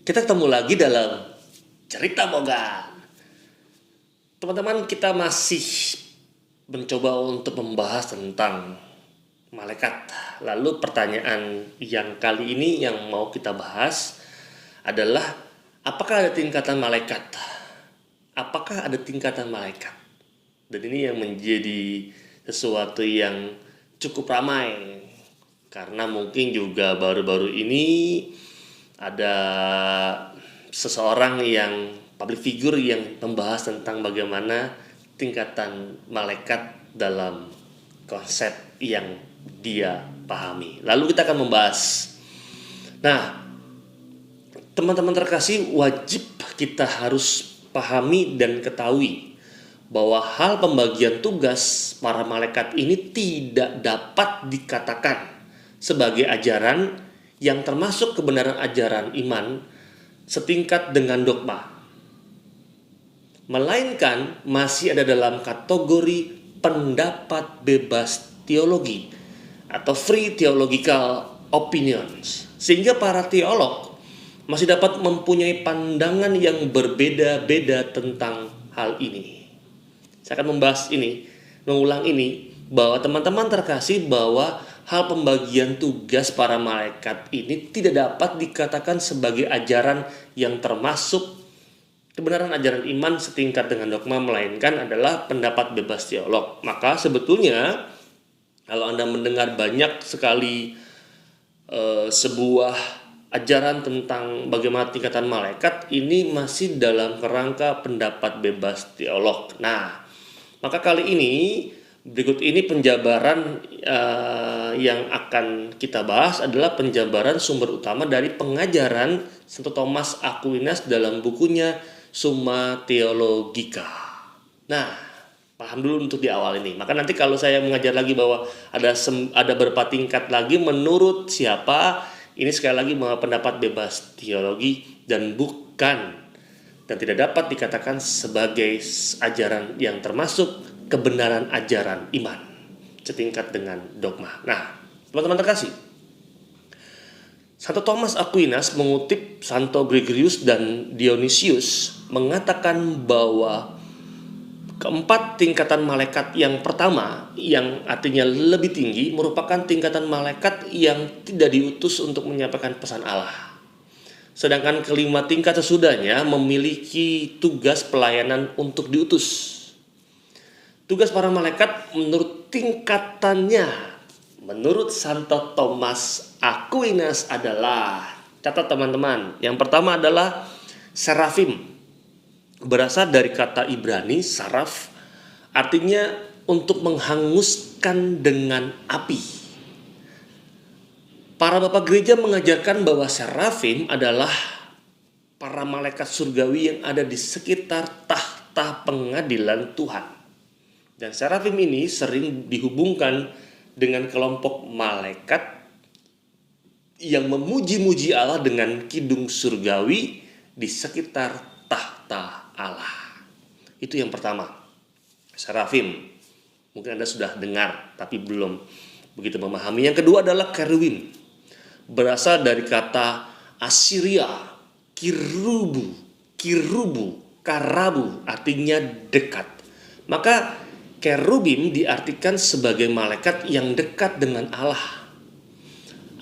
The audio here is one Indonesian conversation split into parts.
Kita ketemu lagi dalam cerita boga. Teman-teman, kita masih mencoba untuk membahas tentang malaikat. Lalu pertanyaan yang kali ini yang mau kita bahas adalah, apakah ada tingkatan malaikat? Apakah ada tingkatan malaikat? Dan ini yang menjadi sesuatu yang cukup ramai, karena mungkin juga baru-baru ini ada seseorang yang public figure yang membahas tentang bagaimana tingkatan malaikat dalam konsep yang dia pahami. Lalu kita akan membahas. Nah, teman-teman terkasih, wajib kita harus pahami dan ketahui bahwa hal pembagian tugas para malaikat ini tidak dapat dikatakan sebagai ajaran yang termasuk kebenaran ajaran iman setingkat dengan dogma, melainkan masih ada dalam kategori pendapat bebas teologi atau free theological opinions, sehingga para teolog masih dapat mempunyai pandangan yang berbeda-beda tentang hal ini. Saya akan membahas ini, mengulang ini, bahwa teman-teman terkasih, bahwa hal pembagian tugas para malaikat ini tidak dapat dikatakan sebagai ajaran yang termasuk kebenaran ajaran iman setingkat dengan dogma, melainkan adalah pendapat bebas teolog. Maka sebetulnya kalau Anda mendengar banyak sekali sebuah ajaran tentang bagaimana tingkatan malaikat, ini masih dalam kerangka pendapat bebas teolog. Nah, maka kali ini, berikut ini penjabaran yang akan kita bahas adalah penjabaran sumber utama dari pengajaran Santo Thomas Aquinas dalam bukunya Summa Theologica. Nah, paham dulu untuk di awal ini. Maka nanti kalau saya mengajar lagi bahwa ada beberapa tingkat lagi menurut siapa, ini sekali lagi bahwa pendapat bebas teologi dan bukan dan tidak dapat dikatakan sebagai ajaran yang termasuk kebenaran ajaran iman setingkat dengan dogma. Nah, teman-teman terkasih, Santo Thomas Aquinas mengutip Santo Gregorius dan Dionysius mengatakan bahwa keempat tingkatan malaikat yang pertama, yang artinya lebih tinggi, merupakan tingkatan malaikat yang tidak diutus untuk menyampaikan pesan Allah. Sedangkan kelima tingkat sesudahnya memiliki tugas pelayanan untuk diutus. Tugas para malaikat menurut tingkatannya, menurut Santo Thomas Aquinas adalah, catat teman-teman, yang pertama adalah serafim. Berasal dari kata Ibrani saraf, artinya untuk menghanguskan dengan api. Para bapak gereja mengajarkan bahwa serafim adalah para malaikat surgawi yang ada di sekitar tahta pengadilan Tuhan. Dan serafim ini sering dihubungkan dengan kelompok malaikat yang memuji-muji Allah dengan kidung surgawi di sekitar tahta Allah. Itu yang pertama, serafim. Mungkin Anda sudah dengar tapi belum begitu memahami. Yang kedua adalah kerubim. Berasal dari kata Assyria, kirubu, karabu, artinya dekat. Maka kerubim diartikan sebagai malaikat yang dekat dengan Allah,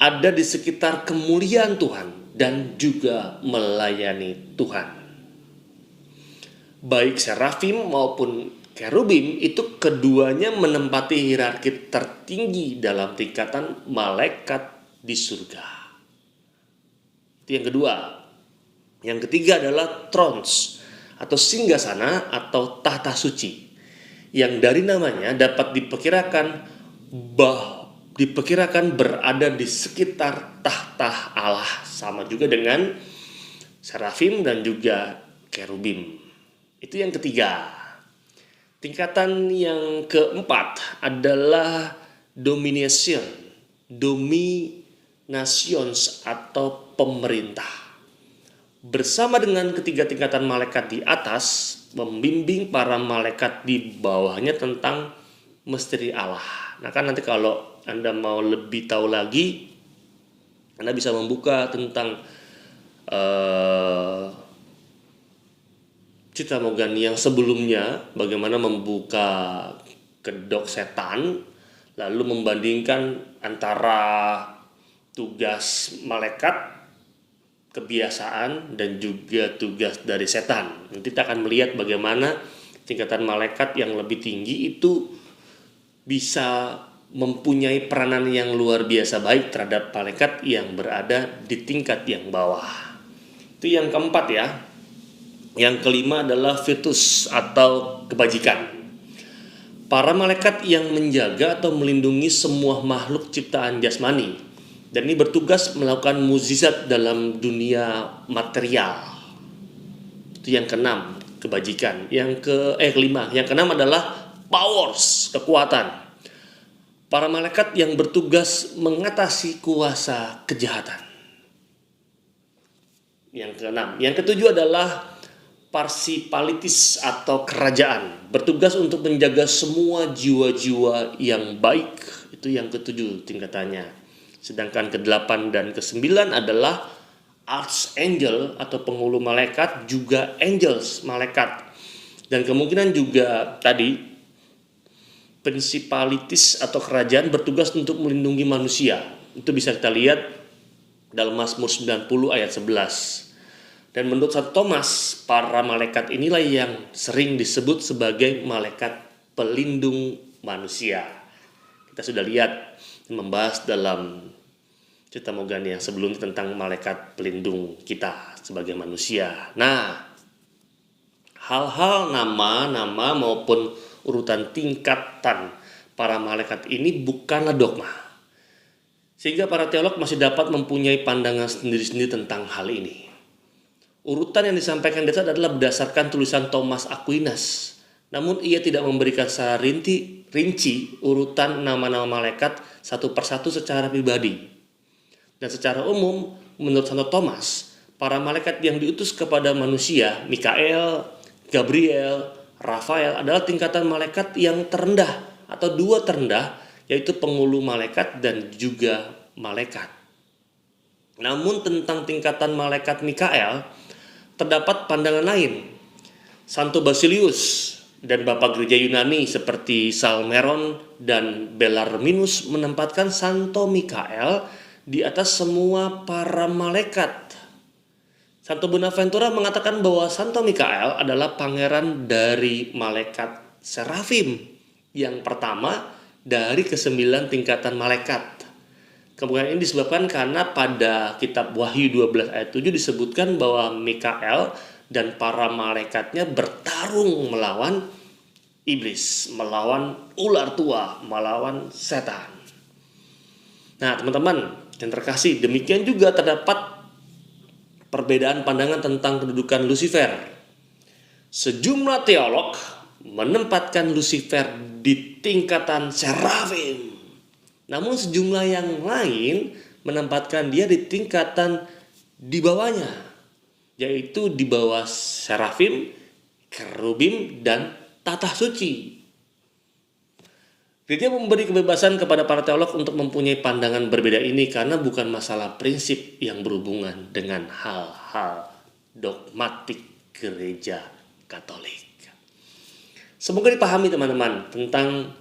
ada di sekitar kemuliaan Tuhan dan juga melayani Tuhan. Baik serafim maupun kerubim itu keduanya menempati hierarki tertinggi dalam tingkatan malaikat di surga. Itu yang kedua. Yang ketiga adalah trons atau singgasana atau tahta suci, yang dari namanya dapat diperkirakan berada di sekitar tahta Allah, sama juga dengan serafim dan juga kerubim. Itu yang ketiga. Tingkatan yang keempat adalah dominations atau pemerintah. Bersama dengan ketiga tingkatan malaikat di atas, membimbing para malaikat di bawahnya tentang misteri Allah. Nah, kan nanti kalau Anda mau lebih tahu lagi, Anda bisa membuka tentang eh, Cita Mogani yang sebelumnya, bagaimana membuka kedok setan, lalu membandingkan antara tugas malaikat, kebiasaan, dan juga tugas dari setan. Nanti kita akan melihat bagaimana tingkatan malaikat yang lebih tinggi itu bisa mempunyai peranan yang luar biasa baik terhadap malaikat yang berada di tingkat yang bawah. Itu yang keempat ya. Yang kelima adalah virtus atau kebajikan. Para malaikat yang menjaga atau melindungi semua makhluk ciptaan jasmani, dan ini bertugas melakukan mukjizat dalam dunia material. Itu yang keenam, kebajikan. Kelima, yang keenam adalah powers, kekuatan. Para malaikat yang bertugas mengatasi kuasa kejahatan. Yang keenam. Yang ketujuh adalah parsipalitis atau kerajaan, bertugas untuk menjaga semua jiwa-jiwa yang baik. Itu yang ketujuh tingkatannya. Sedangkan kedelapan dan kesembilan adalah archangel atau penghulu malaikat, juga angels, malaikat. Dan kemungkinan juga tadi principalities atau kerajaan bertugas untuk melindungi manusia. Itu bisa kita lihat dalam Mazmur 90 ayat 11. Dan menurut Santo Thomas, para malaikat inilah yang sering disebut sebagai malaikat pelindung manusia. Kita sudah lihat membahas dalam Cita Mogani yang sebelumnya tentang malaikat pelindung kita sebagai manusia. Nah, hal-hal nama-nama maupun urutan tingkatan para malaikat ini bukanlah dogma, sehingga para teolog masih dapat mempunyai pandangan sendiri-sendiri tentang hal ini. Urutan yang disampaikan di atas adalah berdasarkan tulisan Thomas Aquinas, namun ia tidak memberikan secara rinci urutan nama-nama malaikat satu persatu secara pribadi. Dan secara umum, menurut Santo Thomas, para malaikat yang diutus kepada manusia, Mikael, Gabriel, Rafael, adalah tingkatan malaikat yang terendah atau dua terendah, yaitu penghulu malaikat dan juga malaikat. Namun tentang tingkatan malaikat Mikael, terdapat pandangan lain. Santo Basilius dan Bapak Gereja Yunani seperti Salmeron dan Bellarminus menempatkan Santo Mikael di atas semua para malaikat. Santo Bonaventura mengatakan bahwa Santo Mikael adalah pangeran dari malaikat serafim, yang pertama dari ke-9 tingkatan malaikat. Kemungkinan ini disebabkan karena pada kitab Wahyu 12 ayat 7 disebutkan bahwa Mikael dan para malaikatnya bertarung melawan iblis, melawan ular tua, melawan setan. Nah, teman-teman yang terkasih, demikian juga terdapat perbedaan pandangan tentang kedudukan Lucifer. Sejumlah teolog menempatkan Lucifer di tingkatan serafim, namun sejumlah yang lain menempatkan dia di tingkatan di bawahnya, yaitu di bawah serafim, kerubim, dan tatah suci. Dia memberi kebebasan kepada para teolog untuk mempunyai pandangan berbeda ini karena bukan masalah prinsip yang berhubungan dengan hal-hal dogmatik gereja Katolik. Semoga dipahami teman-teman tentang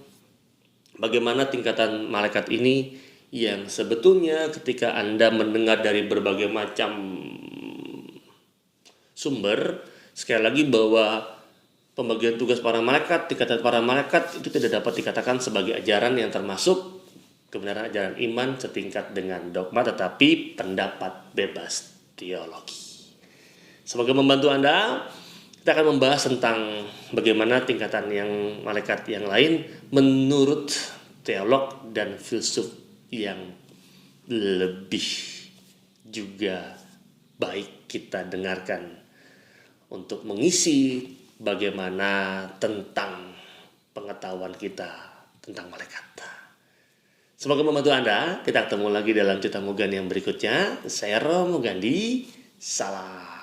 bagaimana tingkatan malaikat ini yang sebetulnya ketika Anda mendengar dari berbagai macam sumber, sekali lagi bahwa pembagian tugas para malaikat, tingkatan para malaikat itu tidak dapat dikatakan sebagai ajaran yang termasuk kebenaran ajaran iman setingkat dengan dogma, tetapi pendapat bebas teologi. Semoga membantu Anda. Kita akan membahas tentang bagaimana tingkatan yang malaikat yang lain menurut teolog dan filsuf yang lebih juga baik kita dengarkan untuk mengisi bagaimana tentang pengetahuan kita tentang malaikat. Semoga membantu Anda. Kita ketemu lagi dalam Cita Mogani yang berikutnya. Saya Romo Gandhi. Salam.